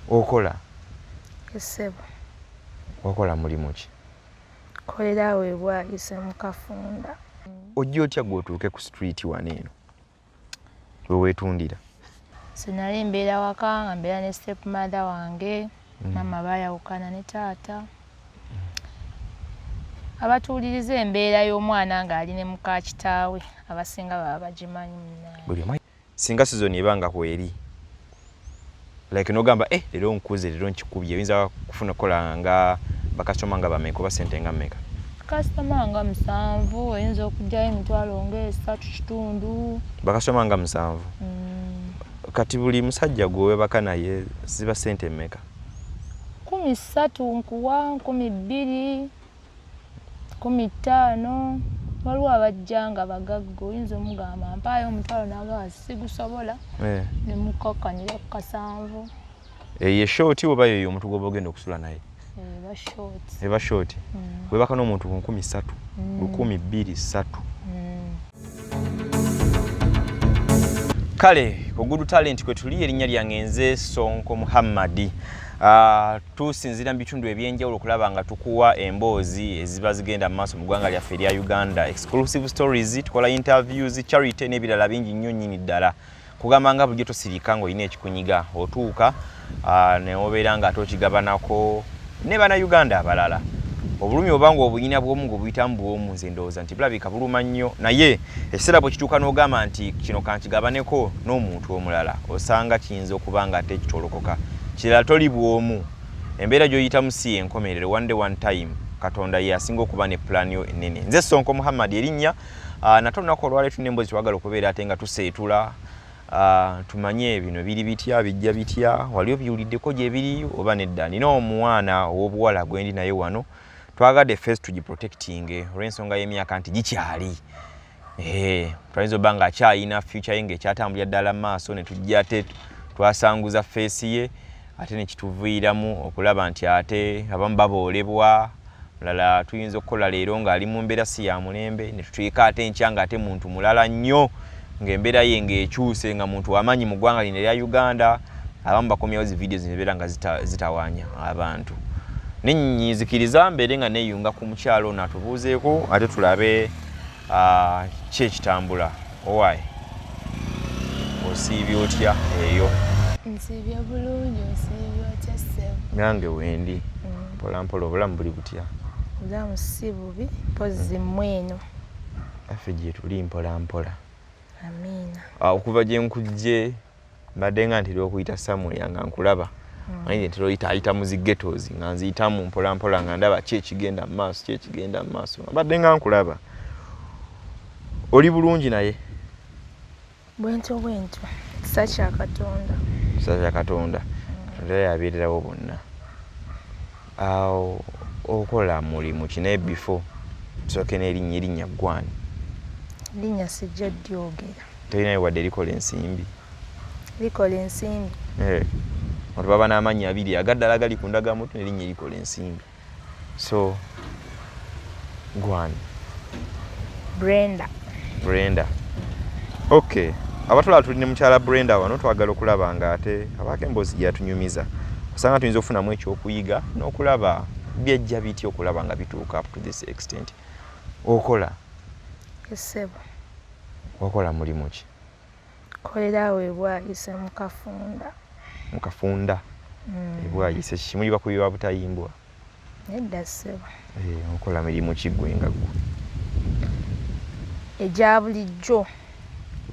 Okola? Esebo. Okola mulimu ki? Kolera we Bwayiise mu Kafunda. Ojja otya gw'otuuke ku street wano eno we weetundira? Sinali mbeera waka nga mbeera ne stepmother wange, mama baayawukana ne taata. Abatuuliriza embeera y'omwana ng'ali ne muka kitaawe abasinga baba bagimanyi munnaye. Buli omu singa sizoni ebanga kweri. Like n'ogamba leero nkuze leero nkikubye oyinza kufuna kola nga bakasitoma nga bameka oba ssente nga mmeka? Kasitoma nga 7 oyinza okugyayo emitwalo nga 3.5. Bakasitoma nga 7? Kati buli musajja gwe webaka naye ziba ssente mmeka? 13 nkuwa, 12, 15. Waliwo abajja nga bagagga oyinza omugamba mpaayo omutwalo n'agamba sigusobola ne mukakkanira ku 7. Ye short oba yo omuntu gw'oba ogenda okusula naye? Eba short. Eba short? Webaka n'omuntu ku 13, 12, 3. Kale ku Good Talent kwe tuli, erinnya lyange nze Sonko Muhammad. Tusinzira mu bitundu ebyenjawulo okulaba nga tukuwa emboozi eziba zigenda mu maaso mu ggwanga lyaffe erya Uganda. Exclusive stories, tukola interviews, charity n'ebirala bingi nnyo nnyini ddala. Kugamba nga bulijjo tosirika ng'olina ekikunyiga otuuka ne obeera nga ate okigabanako ne bannayuganda abalala. Obulumi obanga obuyina bw'omu ng'obuyitamu bw'omu nze ndowooza nti bulabika buluma nnyo, naye ekiseera bwe kituuka n'ogamba nti kino kankigabaneko n'omuntu omulala osanga kiyinza okuba nga ate kitolokoka. Kirala toli bw'omu, embeera gy'oyitamu si yenkomerero, one day one time Katonda ye asinga okuba ne plan yo ennene. Nze Sonko Muhammad erinnya, nate olunaku olwaleero tulina emboozi twagala okubeera ate nga tuseetula tumanye bino biri bitya bijja bitya, wali obiwuliddeko gye biri oba nedda. Nina omuwala ow'obuwala gwe ndi naye wano, twagadde first tugiprotecting olw'ensonga y'emyaka nti gikyali. Twayinza obba nga akyayina future ye ng'ekyatambulira ddala mu maaso ne tujja ate twasanguza face ye ate ne kituviiramu okulaba nti ate abamu baboolebwa, mulala tuyinza okukola leero ng'ali mu mbeera si ya mulembe ne tutuika ate enkya nga ate muntu mulala nnyo ng'embeera ye ng'ekyuse nga muntu w'amaanyi mu ggwanga lino erya Uganda. Abamu bakomyawo zi videos nebeera nga zitawaanya abantu. Nennyizikiriza mbeere nga neeyunga ku mukyalo ono atubuuzeeko ate tulabe ki ekitambula. Owaaye osiibye otya eyo? Nsiibye bulungi, nsiibye otya ssebo? Nange wendi mpola mpola. Obulamu buli butya? Obulamu si bubi, mpozzi mweno. Affe gye tuli mpola mpola. Amiina. Okuva gye nkujje mbadde nga ntera okuyita Samuel nga nkulaba. Naye ntera oyita mu zi ghettos nga nziyitamu mpola mpola nga ndaba ki ekigenda mu maaso, ki ekigenda mu maaso. Mbadde nga nkulaba. Oli bulungi naye? Bwentyo bwentyo. Kisa kya Katonda. Kisa kya Katonda. Katonda yabeererawo bonna. Okola mulimu ki naye before tusooke n'erinnya ggwani? Linnya sijja dyogera. Terinayo wadde likola ensimbi? Likola ensimbi. Abantu baba n'amannya abiri agaddala gali ku ndagamutu n'erinnya erikola ensimbi. So gwani? Brenda. Brenda. Okay. Abatulala tuli ne mukyala Brenda wano, twagala okulaba nga ate abaako emboozi gyatunyumiza. Osanga tuyinza okufunamu ekyokuyiga n'okulaba byejja bitya okulaba nga bituuka up to this extent. Okola? Esebo. Okola mulimu ki? Kolera we Bwayiise mu Kafunda. Mu Kafunda? Bwayiise kimuli bakubiwa butayimbwa? Nedda ssebo. Okola mirimu ki ggwe nga ggwe? Egya bulijjo.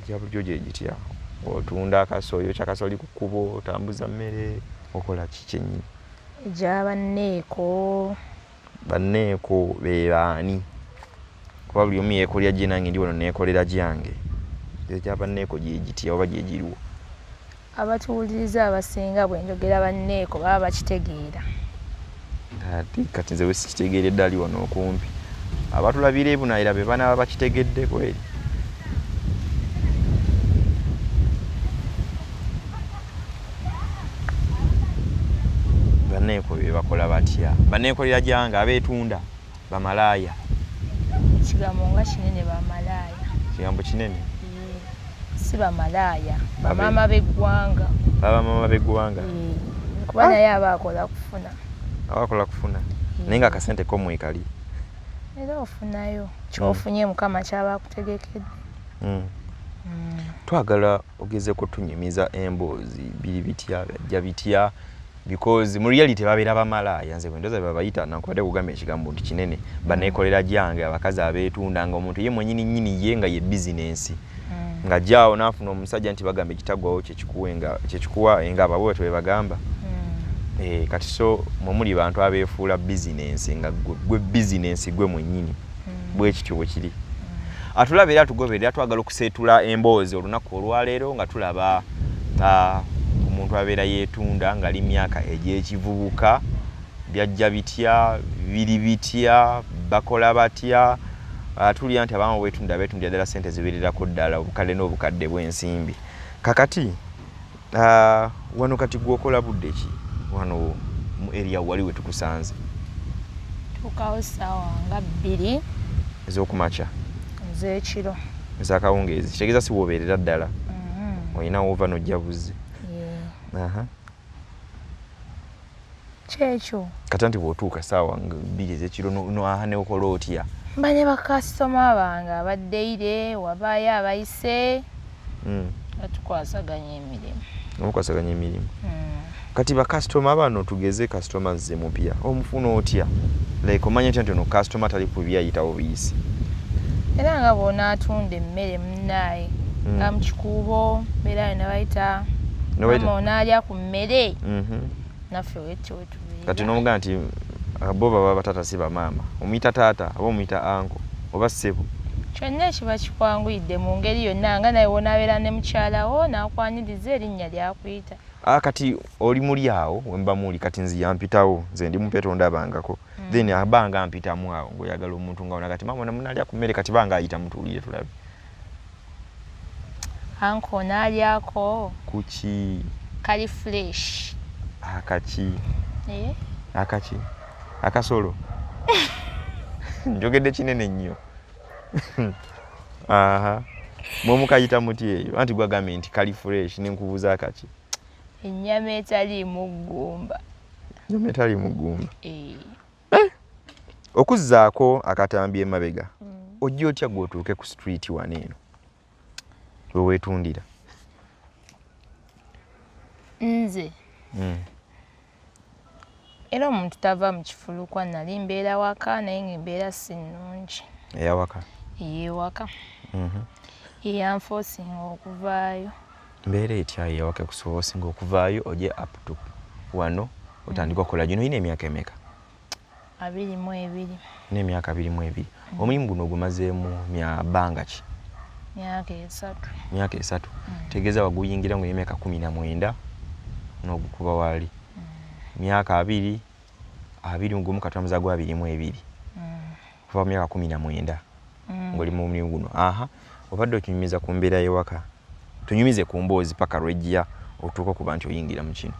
Egya bulijjo gye gitya? Otunda akasoyo kyakasoli ku kkubo, otambuza mmere, okola ki kyennyini? Egya banneeko. Banneeko be baani? Kuba buli omu yeekolera gye nange ndi wano neekolera gyange. Egya banneeko gye gitya oba gye giriwo? Abatuwuliriza abasinga bwe njogera banneeko baba bakitegeera. Kati nze we sikitegeeredde ali wano okumpi. Abatulabira ebunaayira be banaaba bakitegedde kweri? Banneeko be bakola batya? Banneekolera gyange abeetunda bamalaaya. Kigambo nga kinene bamalaaya. Kigambo kinene? Si bamalaaya, bamaama b'eggwanga. Bamaama b'eggwanga? kuba naye aba akola kufuna. Abakola kufuna. Naye nga akasente ko mwekali. Era ofunayo. Kyofunye Mukama kyaba akutegekedde. Twagala ogezeko tunyumiza emboozi biri bitya bijja bitya because mu reality babeera bamalaaya nze bwendoza babayita nankubadde kugamba ekigambo nti kinene baneekolera gyange abakazi abeetunda nga omuntu ye mwenyini nnyini ye nga ye bizinensi nga jjaawo naafuna omusajja nti bagamba ekitagwawo kyekikuwa nga ababwe bwe bagamba kati so mwe muli bantu abeefuula bizinensi nga gwe bizinensi gwe mwennyini bwe kityo bwe kiri atulaba era tugoberera twagala okuseetula emboozi olunaku olwaleero nga tulaba omuntu abeera yeetunda nga ali myaka egy'ekivubuka byajja bitya biri bitya bakola batya tulya nti abamu beetundira ddala ssente zibeererako ddala obukadde n'obukadde bw'ensimbi kakati wano kati gwokola budde ki wano mu area wali we tukusanze tukawo ssaawa nga 2 ez'okumakya ez'ekiro ez'akawungeezi kitegeeza si woobeerera ddala olina woova n'ojja buzzi kyekyo kata nti bw'otuuka ssaawa 2 ez'ekiro neokola otya mba ne bakasitoma bange abaddeire wabaayo abayise batukwasaganya emirimu omukwasaganya emirimu kati bakasitoma bano tugeze kasitoma nze mupya omufuna otya like omanye nti ono kasitoma tali ku byayitawo biyisi era nga bw'onaatunda emmere munnaaye nga mu kikuubo beera yona bayita mama onaalya ku mmere naffe wetyo wetubeera kati n'omugamba nti bo baba batata si bamaama omuyita taata aba omuyita anko oba ssebo kyonna ekiba kikwanguyidde mu ngeri yonna nga naye wonaabeera ne mukyalawo n'akwaniriza erinnya lyakuyita kati oli muli awo wemba muli kati nziyampitawo nze ndi mupya tondabangako then abanga mpitamu awo ng'oyagala omuntu nga wona kati mama namunaalya ku mmere kati banga ayita mutuulire tulabe anko onaalyako kuki kali fresh akaki akaki akasolo njogedde kinene nnyo mwemukayita muti eyo anti gwagambye nti kali fresh nenkubuuza akaki ennyama etaliimu ggumba ennyama etaliimu ggumba okuzzaako akatambi emabega ojja otya gw'otuuke ku street wano eno weweetundira nze era omuntu tava mu kifulukwa nali mbeera waka naye ng'embeera si nnungi eyawaka ey'ewaka eyanfoosinga okuvaayo mbeera etya eyawaka ekusoboosinga okuvaayo ojye up to wano otandika okukola gino oyina emyaka emeka 22 n'emyaka 22 omulimu guno ogumazeemu bbanga ki myaka 3 tegeeza waguyingira nga emyaka 19 n'ogukuba wali myaka 2 ngumu katulamuza gwa 22 kuva mu myaka 19 ng'oli mu mulimu guno obadde okinyumiza ku mbeera y'ewaka tunyumize ku mboozi paka lwejja otuuka okuba nti oyingira mu kino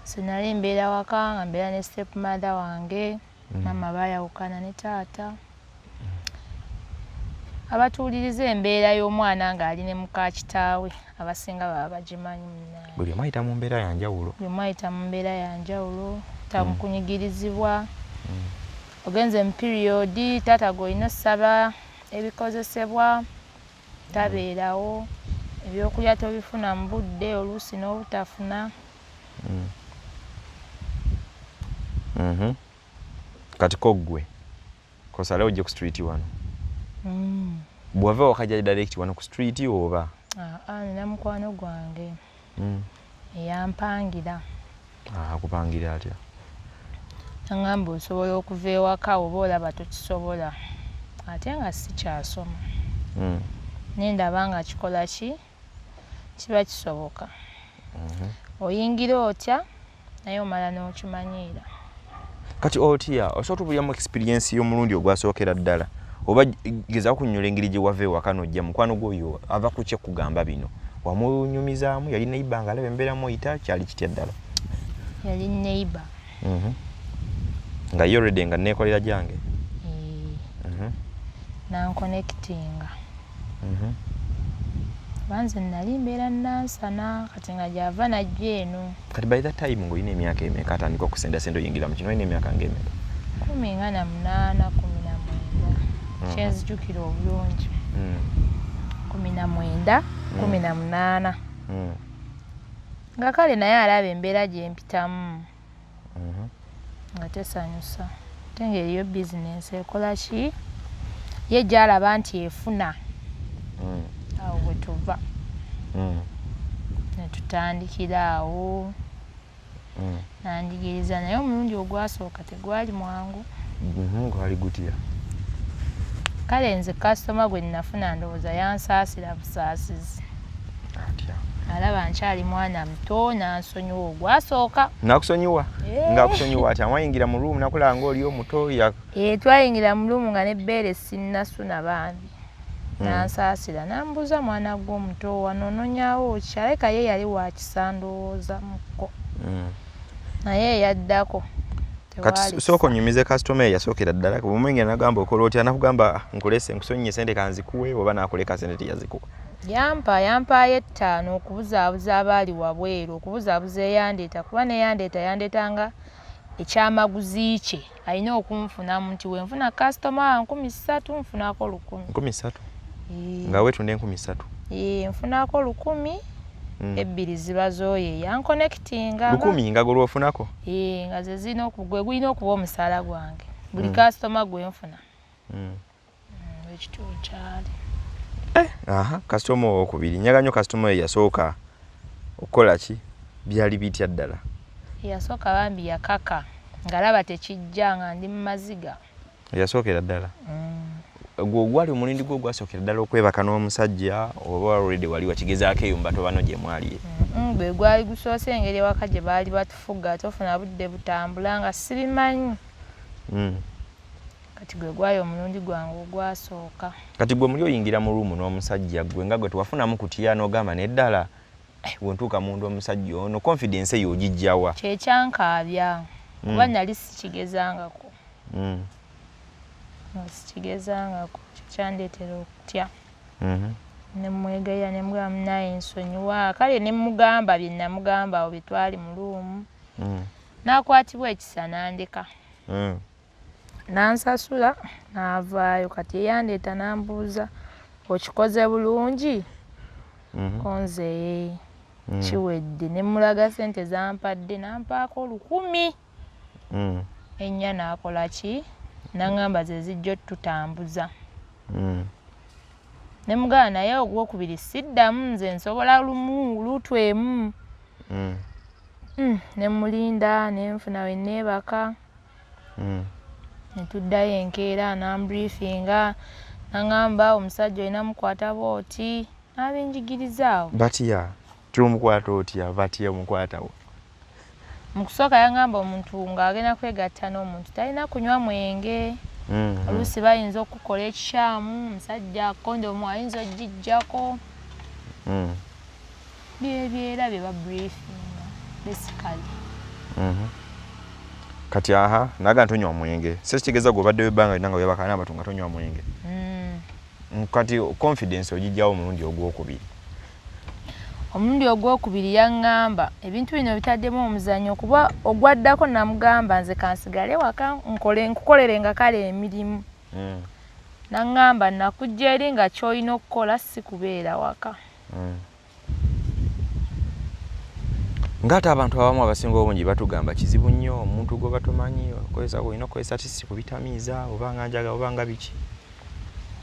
sinali mbeera waka nga mbeera ne step mother wange mama baayawukana ne taata abatuuliriza embeera y'omwana ng'ali ne muka kitaawe abasinga baba bagimanyi munnaye buli omu ayita mu mbeera ya njawulo tamukunyigirizibwa ogenze mu piriyodi taata gw'olina ossaba ebikozesebwa tabeerawo ebyokulya tobifuna mu budde oluusi n'obutafuna kati koggwe kosalewo ojje ku street wano bw'ova wakajja direct wano ku street oba nina mukwano gwange eyampangira akupangira atya aŋŋamba osobola okuva ewaka oba olaba tokisobola ate nga sikyasoma nendaba nga kikola kiba kisoboka oyingira otya naye omala n'okimanyiira kati otya osobola tubulyamu experience y'omulundi ogwasookera ddala oba gezaako kunnyola engeri gye wava ewaka n'ojja mukwano gwoyo ava ku kye kugamba bino wamunyumizaamu yali neiba nga alaba embeeramu oyita kyali kitya ddala yali neiba nga ye already nga neekolera gyange nankonekitinga banze nali mbeera Nansana kati nga gyava najja eno. Kati by that time ng'olina emyaka emeka atandika okusendasenda oyingira mu kino olina emyaka ng'emeka? 18, 19 kyenzijukira obulungi. 19, 18 nga kale naye alaba embeera gye mpitamu nga tesanyusa ate ng'eriyo bizinensi ekola ki ye gy'alaba nti efuna awo bwe tuva ne tutandikira awo nanjigiriza naye omulundi ogwasooka tegwali mwangu. Gwali gutya? Kale nze kasitoma gwe nnafuna ndowooza yansaasira busaasizi. Alaba nkyali mwana muto nansonyiwa ogwasooka. Nakusonyiwa? Ng'akusonyiwa atya? Mwayingira mu ruumu nakulaba ng'oli omuto? Twayingira mu ruumu nga n'ebbeere sinnasuna bambi. Nansaasira nambuuza mwana gw'omuto wanoononyawo ki? Aleka ye yali wa kisa ndowooza mukko. Naye yaddako. Kati sooka onyumize kasitoma eyasookera ddala bw'omwengera nagamba okola otya nakugamba nkulese nkusonyiye sente kanzikuwe oba nakuleka sente teyazikuwa? Yampaayo 5 okubuzaabuza abaali wabweru okubuzaabuza eyandeeta kuba yandeetanga ekyamaguzi kye alina okunfunamu nti wenfuna kasitoma 3,000 nfunako 1,000. 3,000? Nga weetunda 3,000? Nfunako 1,000. Ebbiri ziba zooye yankonekitinga 1,000 nga gwe lwofunako? Nga ze zirina gulina okuba omusaala gwange buli kasitoma gwe nfuna. Ekituo kyali kasitoma owokubiri nyaga nnyo kasitoma oyo yasooka okukola ki? Byali bitya ddala? Yasooka bambi yakaka ng'alaba tekijja nga ndi mu maziga. Yasookera ddala? Gwe gwali omulindi gwo gwasookera ddala okwebaka n'omusajja oba already wali wakigezaako eyo mu bato bano gye mwali? Gwe gwali gusoose engeri ewaka gye baali batufuga tofuna budde butambula nga sibimanyi. Kati gwe gwali omulundi gwange ogwasooka. Kati gwe muli oyingira mu ruumu n'omusajja gwe nga gwe tewafunamu kutya n'ogamba n'eddala bwentuuka mundu omusajja ono confidence eyo ogijjawa? Kyekyankaabya kuba nali sikigezangako. Sikigezangako kyekyandeetera okutya. Ne mmwegaira ne mugamba naye nsonyiwa kale ne mugamba bye namugamba awo bye twali mu ruumu. N'akwatibwa ekisa n'andeka. Nansasula n'avaayo kati eyandeeta nambuuza okikoze bulungi? Konze kiwedde ne mulaga sente zampadde nampaako 10,000. Ennya n'akola ki? N'angamba ze zijja otutambuza. Ne mugamba naye ogwokubiri siddamu nze nsobola lutu emu. Ne mulinda ne nfuna we neebaka. Ne tuddayo enkeera n'ambriefinga n'angamba omusajja olina mukwata bw'oti n'abinjigiriza. Batya? Tumukwata otya? Batya omukwatawo? Mu kusooka yangamba omuntu ng'agenda kwegatta n'omuntu talina kunywa mwenge. Oluusi bayinza okukola ekikyamu omusajja kondomu ayinza ogijjako. Byebyera bye babriefinga basically. Kati naga ntonywa mwenge sekigeza gobadde webanga linanga webaka n'abantu nga tonywa mwenge. Kati confidence ogijjawo omulundi ogwokubiri? Omulundi ogwokubiri yaŋŋamba ebintu bino bitaddemu omuzannyo kuba ogwaddako namugamba nze kansigale waka nkukolerenga kale emirimu. Naŋŋamba nakujja eri nga ky'olina okukola si kubeera waka. Ng'ate abantu abamu abasinga obungi batugamba kizibu nnyo omuntu gwe batomanyi olina okukozesa tisi kubitamiiza oba nga njaga oba nga biki.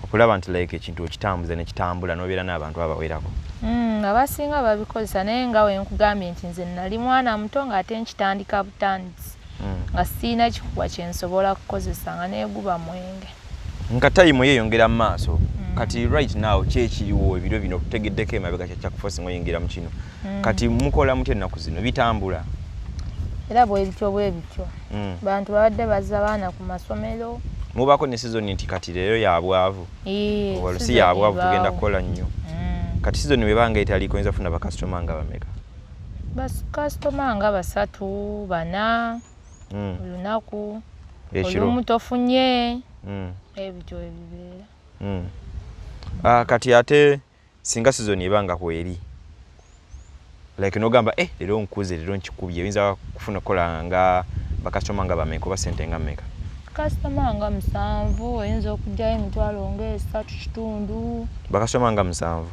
Okulaba nti like ekintu okitambuza ne kitambula n'obeera n'abantu abawerako. Abasinga babikozesa naye nga we nkugambye nti nze nali mwana muto ng'ate nkitandika butandisi. Nga sirina kikuwa kye nsobola kukozesa nga neeguba mwenge. Nga tayimu yeeyongera mu maaso. Kati right now kyekiriwo ebiro bino tutegeddeko emabega kyakufosi ng'oyingira mu kino. Kati mukola mutya ennaku zino bitambula? Era bwe bityo. Bantu babadde bazza baana ku masomero. Mubaako ne sizoni nti kati leero yabwavu. Si yabwavu tugenda kukola nnyo. Kati sizoni webanga etaliko oyinza funa bakasitoma nga bameka? Bakasitoma nga 3, 4 olunaku. Olumu tofunye. Ebityo ebibeera. Kati ate singa season ebanga kweri like nogamba lero nkuze lero nkikubye oyinza kufuna kola nga bakasitoma nga bameka oba sente nga mmeka? Kasitoma nga 7 oyinza okujjayo emitwalo nga 3.5. Bakasitoma nga 7.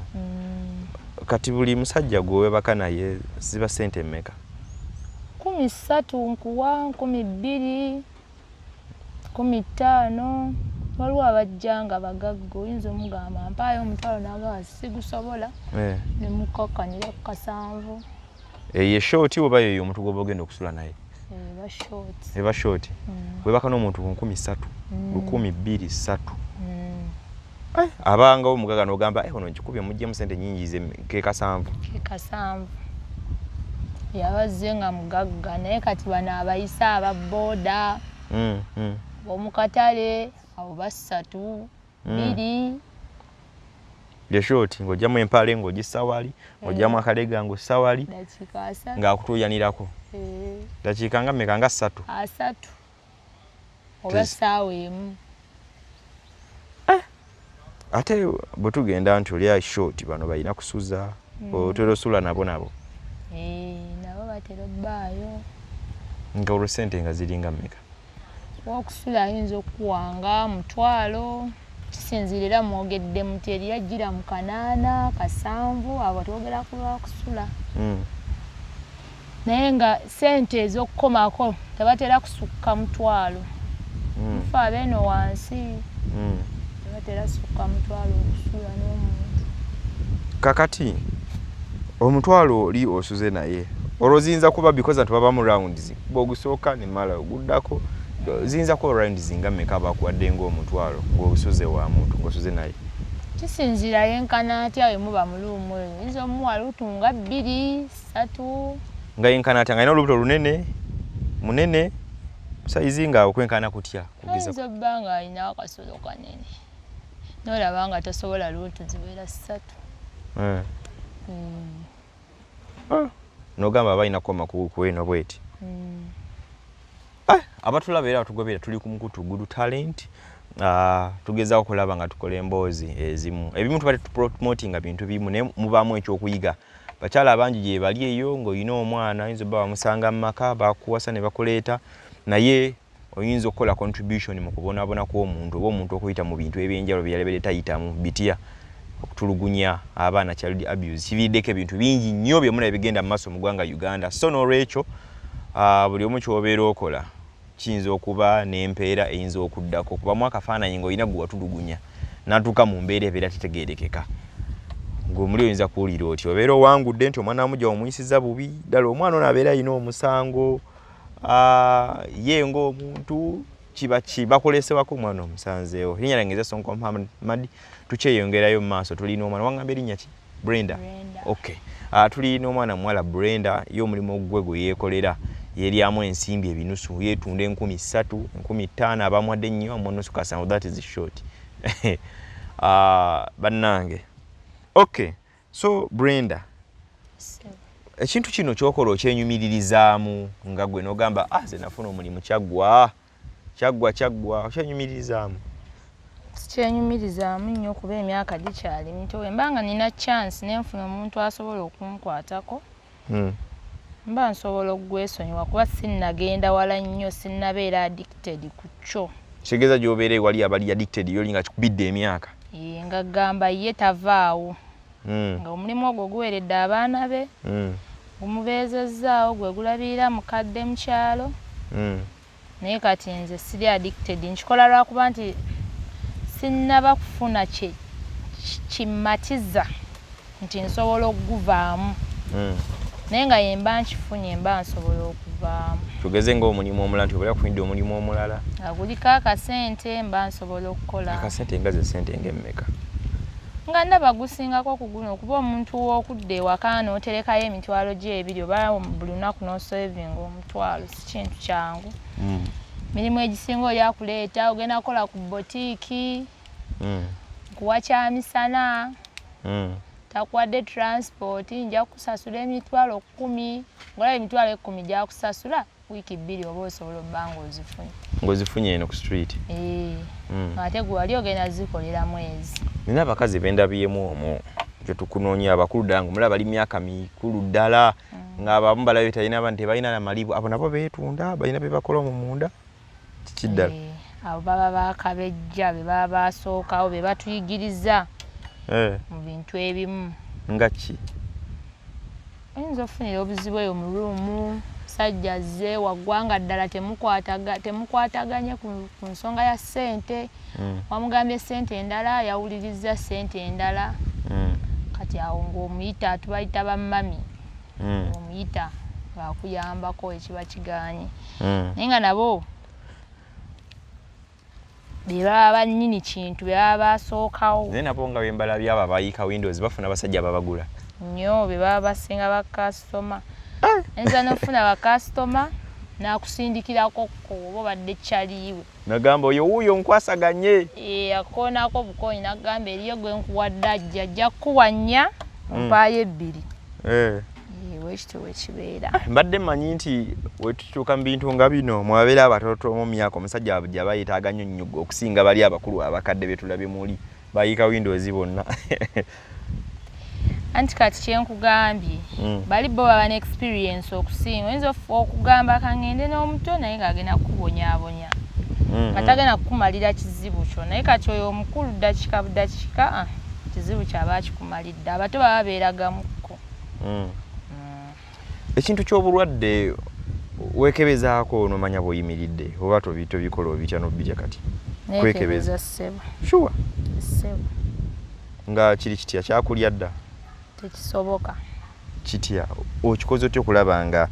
Kati buli musajja gwe baka naye ziba sente mmeka? 13 nkuwa 12 15. Waliwo abajjanga bagagga oyinza omugamba mpaayo omutwalo n'agaba sigusobola ne mukakkanira ku 7. Ye short oba yeyo omuntu gwoba ogenda okusula naye? Eba short. Webaka n'omuntu ku 13 12 3. Abanga omugaga n'ogamba ono nkikubye mujjemu sente nnyingi ze ke 7. Yabazze nga mugagga naye kati bano abayisa ababooda omukatale abo 3 2. Ye short ng'ojjamu empale ng'ogisawali ng'ojjamu akalega ng'osawali ng'akutuuyanirako. Dakiika nga mmeka? Nga 3. 3 oba ssaawa emu. Ate bwe tugenda nti oli short bano balina kusuza otera osula nabo nabo batera obbaayo. Nga olwo sente nga ziringa mmeka? Okusula ayinza okuwanga 1,000 kisinzirira mwogedde muti eri yajjira mu 8 7 abo twogera ku lwakusula. Naye nga sente ez'okukomako tebatera kusukka 1,000. Mufa abeeno wansi tebatera sukka 1,000 okusula n'omuntu. Kakati 1,000 oli osuze naye olwo ziyinza kuba because tubaba mu rounds bw'ogusooka ne mala oguddako ziyinza kuba rounds nga mmeka abakuwadde ng'omutwalo ng'osuze wa muntu ng'osuze naye? Kisinzira yenkana atya we muba mu luumu eyo. Oyinza omuwala otunga 2 3. Nga yenkana atya nga alina olubuto lunene munene sayizi nga okwenkana kutya kugeza? Ayinza obba nga alina akasolo kanene n'olaba nga tosobola luutu ziwera 3. Nogamba balina koma kuweno bweti. Abatulaba era batugobera tuli ku mukutu Good Talent. Tugezaako okulaba nga tukola emboozi ezimu. Ebimu tubadde tupromotinga bintu bimu naye mubaamu ekyokuyiga. Bakyala abangi gye bali eyo ng'olina omwana oyinza obba wamusanga mu maka bakuwasa ne bakuleeta naye oyinza okukola contribution mu kubonaabona kw'omuntu oba omuntu okuyita mu bintu ebyenjalo byeyalebere tayitamu bitya okutulugunya abaana child abuse kiviiriddeko ebintu bingi nnyo byemuna bigenda mu maaso mu ggwanga Uganda. So n'olwekyo buli omu ky'obeera okola kiyinza okuba n'empeera eyinza okuddako kubamu akafaananyi ng'olina gwe watulugunya n'atuuka mu mbeera ebeera tetegeerekeka. Ng'omuli oyinza kuwulira oti obeera owangudde nti omwana wamujja omuyisiza bubi ddala omwana ono abeera alina omusango ye ng'omuntu bakolesebwako omwana omusanzeewo. Erinnya lyange nze Sonko Muhammad. Tukyeyongerayo mu maaso tulina omwana wangamba erinnya ki? Brenda. Okay. Tulina omwana muwala Brenda ye omulimu gwe gwe yeekolera yeryamu ensimbi ebinusu yeetunda 3,000 15,000 abamuwadde nnyo amunusu kasanvu. That is short. Bannange. Okay. So Brenda, ekintu kino kyokola okyenyumiririzaamu nga gwe n'ogamba ze nafuna omulimu kyaggwa okyenyumiririzaamu? Kyenyumirizaamu nnyo kuba emyaka gikyali mito. Embanga nina chance nenfuna omuntu asobola okunkwatako mba nsobola okugwesonyiwa kuba sinnagenda wala nnyo sinnabeera addicted ku kyo. Kitegeeza gy'obeera ewali abali addicted yoli nga kikubidde emyaka? Nga gamba ye tavaawo nga omulimu ogwo guweredde abaana be gumubeezezzaawo gwe gulabirira mukadde mu kyalo naye kati nze siri addicted. Nkikola lwakuba nti sinnaba kufuna kimmatiza nti nsobola okuguvaamu naye nga yemba nkifunye mba nsobola okuvaamu. Tugeze ng'omulimu omulala nti obeera kufunidde omulimu omulala nga guliko akasente mba nsobola okukola. Akasente nga ze sente ng'emmeka? Nga ndaba gusingako ku guno okuba omuntu w'okudda ewaka n'oterekayo emitwalo gye 2 oba buli lunaku n'osavinga 1,000 si kintu kyangu. Mirimu egisinga oli akuleeta ogenda kukola ku botiiki kuwa kyamisana takuwadde transport nja kusasula emitwalo 10 ngolaba emitwalo 10 gyakusasula wiiki 2 oba osobola obba ng'ozifunye eno ku street. Ate gwe wali ogenda zikolera mwezi. Nina abakazi bendabyemu omwo kyo tukunoonya abakulu ddala ng'omulaba bali myaka mikulu ddala ng'abamu balabye talina abantu tebalina na malibu abo nabo beetunda balina bye bakola mu munda kiki ddala abo baba bakabejja be baba basookawo be batuyigiriza mu bintu ebimu nga ki oyinza ofunira obuzibu eyo mu luumu sajja zze waggwanga ddala temukwataganye ku nsonga ya ssente wamugambye ssente endala yawuliriza ssente endala kati awo ng'omuyita tubayita bammami omuyita baakuyambako ekiba kigaanye naye nga nabo be baba bannyini kintu be baba basookawo naye nabo nga bembala byabo abayiika windows bafuna abasajja babagula nnyo be baba basinga bakasitoma enza n'ofuna bakasitoma n'akusindikirako oba obadde kyaliiwe nagamba oyo wuuyo nkwasaganye akoonako bukoonyi nagamba eriyo gwe nkuwadde ajja kukuwanya mpaayo ebbiri bwekityo wekibeera mbadde mmanyi nti wetutuuka mu bintu nga bino mwabeera abatoto mu myaka omusajja gye bayitaaga nnyo okusinga bali abakulu abakadde be tulabye muli bayiika windows bonna anti kati kyenkugambye bali bo baba ne experience okusinga oyinza okugamba kangende n'omuto naye ng'agenda kukubonyaabonya nga tagenda kukumalira kizibu kyo naye kati oyo omukulu ddakiika budakiika kizibu kyaba akikumalidde abato baba beeragamukko ekintu ky'obulwadde weekebezaako nomanya bw'oyimiridde oba tobikola obitya n'obijja kati kwekebeza ssebo sure ssebo nga kiri kitya kyakulya dda tekisoboka kitya okikoze otya okulaba nga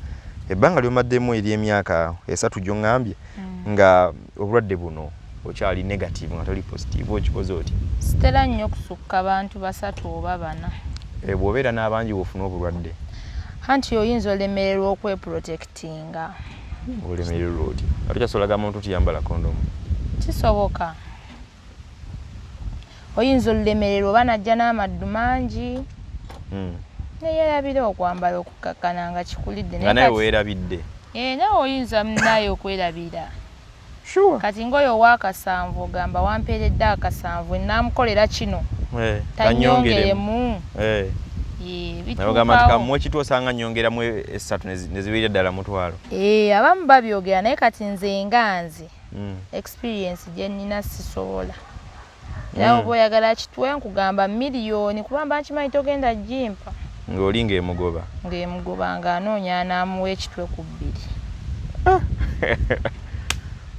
ebbanga lyomaddemu ery'emyaka 3 gy'oŋŋambye nga obulwadde buno okyali negative nga toli positive okikoze otya sitera nnyo kusukka bantu 3 oba 4 bw'obeera n'abangi bw'ofuna obulwadde anti oyinza olemererwa okweprotectinga olemererwa otya ate kyasolaga muntu tiyambala kondomu kisoboka oyinza olemererwa oba najja n'amaddu mangi neyerabira okwambala okukakkana nga kikulidde nga naye weerabidde nawe oyinza munaye okwerabira sure kati ng'oyo ow'akasanvu ogamba wampeeredde akasanvu naamukolera kino tanyongeremu nagamba nti kamuwe kitu osanga nnyongeramu 3 nezibeera ddala mutwalo abamu babyogera naye kati nze nga nze experience gye nnina sisobola era oba oyagala kitwe nkugamba miliyoni kubamba nkimanyi togenda jimpa ng'oli ng'emugoba nga anoonya anaamuwa ekitwe ku 2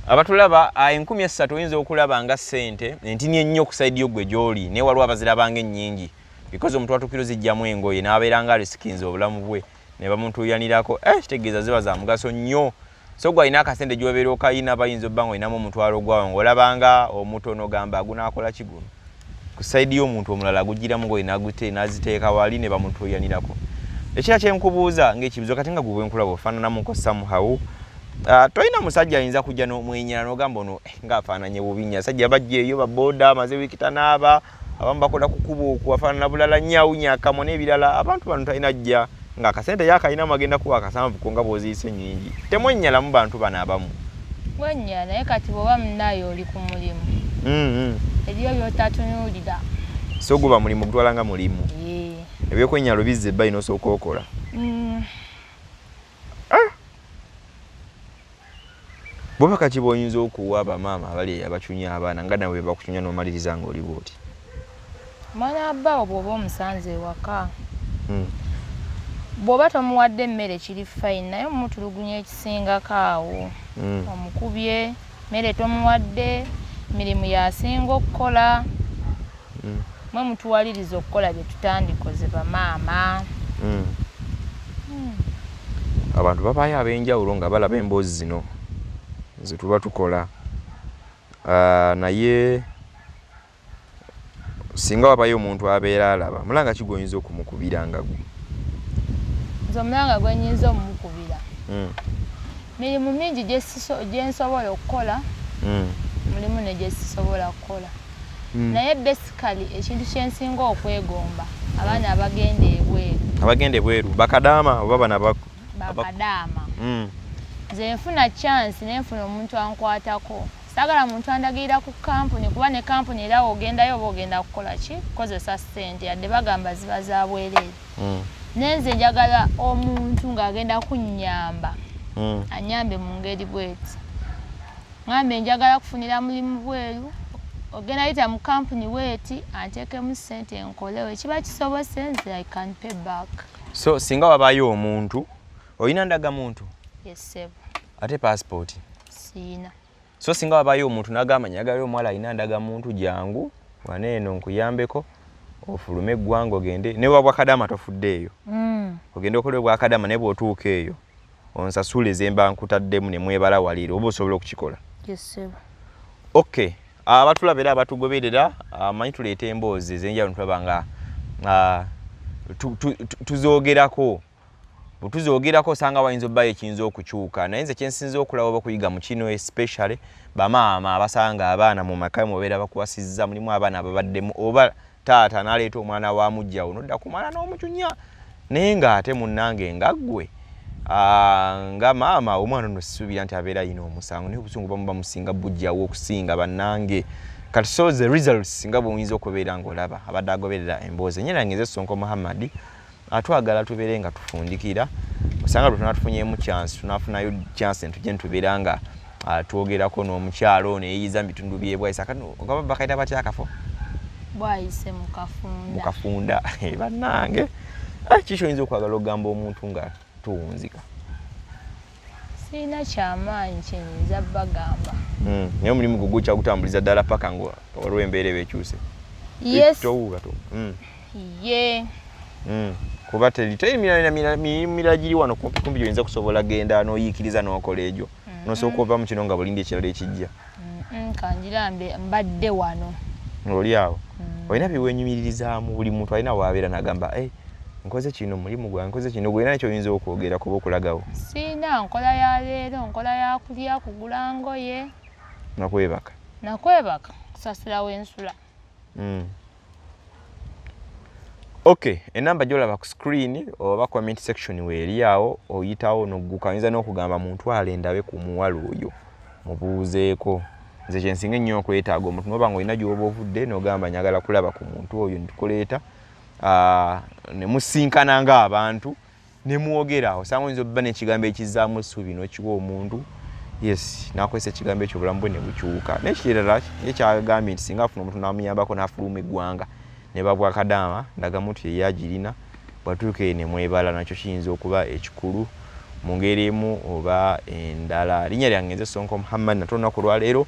abatulaba 13,000 oyinza okulaba nga ssente entini ennyo okusaidi yo gwe gy'oli naye waliwo abazirabanga ennyingi because omuntu watukiro zijjamu engoye n'abeera nga risikinze obulamu bwe ne bamutuuyanirako kitegeeza ziba za mugaso nnyo so gwe alina akasente gy'obeera okayina bayinza obba ng'olinamu omutwalo gwawe ng'olabanga omutono gamba agunaakola kiguno ku sayidi y'omuntu omulala agugiramu ngoye n'aziteeka wali ne bamutuuyanirako ekira kyenkubuuza ng'ekibuzo kati nga gwe nkulaba ofaananamuko somehow tolina musajja ayinza kujja n'omwenyera n'ogamba ono ng'afaananye bubinya sajja bajja eyo babooda amaze wiiki tanaaba abamu bakola kukuba okuwafaanana bulala nnyawunya akamwa n'ebirala abantu bano talina ajja ng'akasente yakalina magenda kuwa akasanvu ko nga bw'oziyise nnyingi temwennyalamu bantu bano abamu wennyala naye kati bw'oba munnaye oli ku mulimu eriyo by'otatunuulira so guba mulimu gutwala nga mulimu ebyokwennyalo bizza ebba ino osooka okola bw'obaka ki bw'oyinza okuwa bamaama abali abacunya abaana nga nawe bakucunya n'omaliriza ng'oli bw'oti mwana abbaawo bw'oba omusanze ewaka bw'oba tomuwadde emmere kiri fayini naye omutulugunya ekisingako awo omukubye mmere tomuwadde mirimu yasinga okukola mwe mutuwaliriza okukola bye tutandikoze bamaama abantu babaayo ab'enjawulo nga balaba emboozi zino zetuba tukola naye singa wabayo omuntu abeera alaba mulanga ki gwoyinza okumukubira nga gwe nze omulanga gwe nnyinza omumukubira mirimu mingi gye nsobola okukola mulimu ne gye sisobola kukola naye basically ekintu kye nsinga okwegomba abaana abagenda ebweru bakadaama oba bana bakadaama nze nfuna chance nenfuna omuntu ankwatako sagala muntu andagirira ku kampuni kuba ne kampuni era ogendayo oba ogenda kukola ki kukozesa ssente yadde bagamba ziba za bwereere nenze njagala omuntu ng'agenda kunnyamba anyambe mu ngeri bweti ngambe njagala kufunira mulimu bweru ogenda yita mu kampuni weti anteekemu ssente nkolewo kiba kisobose nze I can pay back. So singa wabayo omuntu oyina ndaga muntu? Yes sir. Ate passport? Sina. So singa wabayo omuntu nagamba nyagala omuwala ayina ndaga muntu jangu waneeno nkuyambeko ofulume eggwanga ogende ne bwa kadama tofuddeeyo ogende okolwe bwa kadama ne bw'otuuka eyo onsasule zemba nkutaddemu ne mwebala walire oba osobola okukikola? Yes sir. Okay. Abatulabira abatugoberera amanyi tuleeta emboozi ezenjawulo tulaba nga tuzoogerako butuzoogerako osanga wayinza obbayo ekiyinza okukyuka naye nze kyensinza okulaba oba kuyiga mu kino especially bamaama abasanga abaana mu maka mubeera bakuwasizza mulimu abaana ababaddemu oba taata n'aleeta omwana wa mujjawo nodda ku mwana n'omucunya naye ng'ate munnange nga ggwe nga maama omwana ono sisuubira nti abeera ayina omusango naye obusungu bamuba musinga bujjawo okusinga bannange kati so the results nga bw'oyinza okubeera ng'olaba abadde agoberera emboozi ennyera ngeze Sonko Muhammad atwagala tubeere nga tufundikira osanga lwe tunatufunyeemu chance tunafunayo chance ntujje ntubeera nga twogerako n'omukyalo ono eyiyiza mu bitundu by'e Bwayiise kati nga bakaita batya akafo Bwayiise mu kafunda bannange kiki oyinza okwagala okugamba omuntu nga tuwunzika? Sina kyamaanyi kyenyinza bagamba naye omulimu gugwo kyagutambuliza ddala paka nga waliwo embeera ebeekyuse? Yes. Ye kuba temira giri wano kumpi gyoyinza kusobola genda n'oyiikiriza n'okola egyo nosooka ova mu kino nga bulindi ekirala ekijja kanjira mbadde wano oli awo olina biwenyumirizaamu buli muntu alina waabeera n'agamba nkoze kino mulimu gwange nkoze kino gwena ekyo oyinza okwogera kuba okulagawo? Sina nkola ya leero nkola ya kulya kugula ngoye nakwebaka kusasirawo ensula. Okay, enamba gy'olaba ku screen oba comment section weeri awo oyitawo n'ogguka oyinza n'okugamba muntwale ndabe ku muwala oyo mubuuzeeko nze kyensinga ennyo okwetaaga omuntu noba nga olina gy'oba ovudde n'ogamba nyagala kulaba ku muntu oyo ntukuleeta ne musinkana ng'abantu ne mwogera osanga oyinza obba n'ekigambo ekizzaamu essuubi n'okiwa omuntu yes n'akozesa ekigambo ekyo obulamu bwe ne bukyuka n'ekirala ekyagambye nti singa afuna omuntu n'amuyambako n'afuluma eggwanga ne babwa kadama ndaga muntu ye yagirina bwatuuka ne mwebala nakyo kiyinza okuba ekikulu mu ngeri emu oba endala. Linnya lyange nze Sonko Muhammad natolunaku lwaleero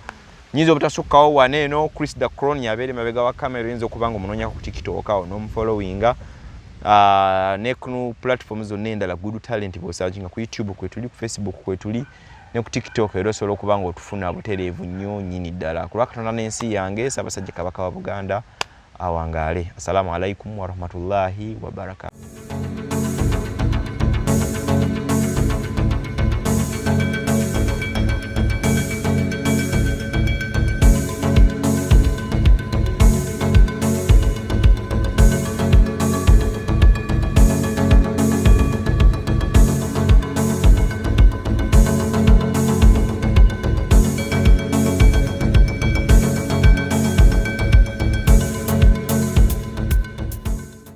nyinza obutasukkawo waneeno Chris the Crown yabeere mabega wa kamera oyinza okuba nga omunoonyako ku TikTok awo n'omufollowinga ne ku platform zonna endala Good Talent bw'osaginga ku YouTube kwetuli ku Facebook kwetuli ne ku TikTok era osobola okuba nga otufuna butereevu nnyo nnyini ddala ku lwa Katonda n'ensi yange Ssaabasajja Kabaka wa Buganda awangaale. Assalamu alaikum warahmatullahi wabarakatuh.